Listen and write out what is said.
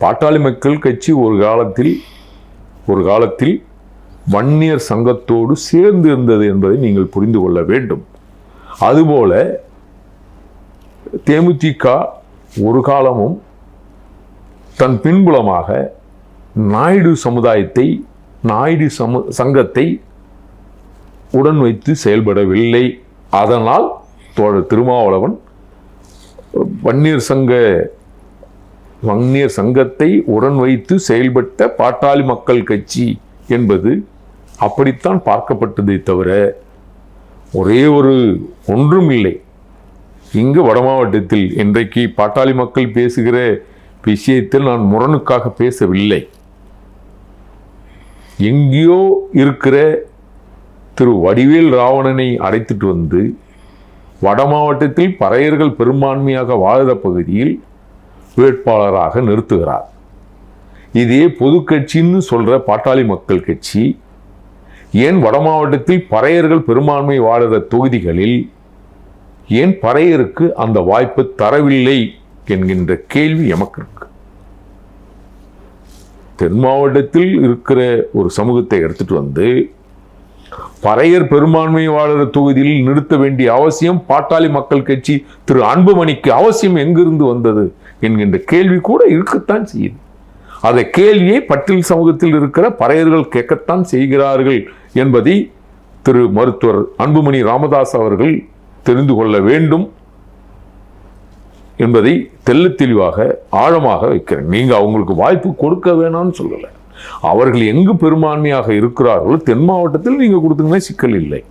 பாட்டாளி மக்கள் கட்சி ஒரு காலத்தில் வன்னியர் சங்கத்தோடு சேர்ந்து இருந்தது என்பதை நீங்கள் புரிந்து கொள்ள வேண்டும். அதுபோல தேமுதிக ஒரு காலமும் தன் பின்புலமாக நாயுடு சங்கத்தை உடன் வைத்து செயல்படவில்லை. அதனால் தோழர் திருமாவளவன் வன்னியர் சங்கத்தை உடன் வைத்து செயல்பட்ட பாட்டாளி மக்கள் கட்சி என்பது அப்படித்தான் பார்க்கப்பட்டதை தவிர ஒன்றும் இல்லை. இங்கு வட மாவட்டத்தில் இன்றைக்கு பாட்டாளி மக்கள் பேசுகிற விஷயத்தில் நான் முரணுக்காக பேசவில்லை. எங்கேயோ இருக்கிற திரு வடிவேல் ராவணனை அழைத்துட்டு வந்து வட மாவட்டத்தில் பறையர்கள் பெரும்பான்மையாக வாழ்கிற பகுதியில் வேட்பாளராக நிறுத்துகிறார். இதே பொது கட்சின்னு சொல்ற பாட்டாளி மக்கள் கட்சி ஏன் வட மாவட்டத்தில் பறையர்கள் பெரும்பான்மை வாழ்கிற தொகுதிகளில் ஏன் பறையருக்கு அந்த வாய்ப்பு தரவில்லை என்கின்ற கேள்வி எமக்கு இருக்கு. தென் மாவட்டத்தில் இருக்கிற ஒரு சமூகத்தை எடுத்துட்டு வந்து பறையர் பெரும்பான்மை வாழ்கிற தொகுதியில் நிறுத்த வேண்டிய அவசியம் பாட்டாளி மக்கள் கட்சி திரு அன்புமணிக்கு அவசியம் எங்கிருந்து வந்தது என்கின்ற கேள்வி கூட இருக்கத்தான் செய்யுது. அந்த கேள்வியை பட்டியல் சமூகத்தில் இருக்கிற பறையர்கள் கேட்கத்தான் செய்கிறார்கள் என்பதை திரு மருத்துவர் அன்புமணி ராமதாஸ் அவர்கள் தெரிந்து கொள்ள வேண்டும் என்பதை தெள்ளத் தெளிவாக ஆழமாக வைக்கிறேன். நீங்க அவங்களுக்கு வாய்ப்பு கொடுக்க வேணாம்னு சொல்லல. அவர்கள் எங்கு பெரும்பான்மையாக இருக்கிறார்களோ தென் மாவட்டத்தில் நீங்க கொடுத்தீங்கன்னா சிக்கல் இல்லை.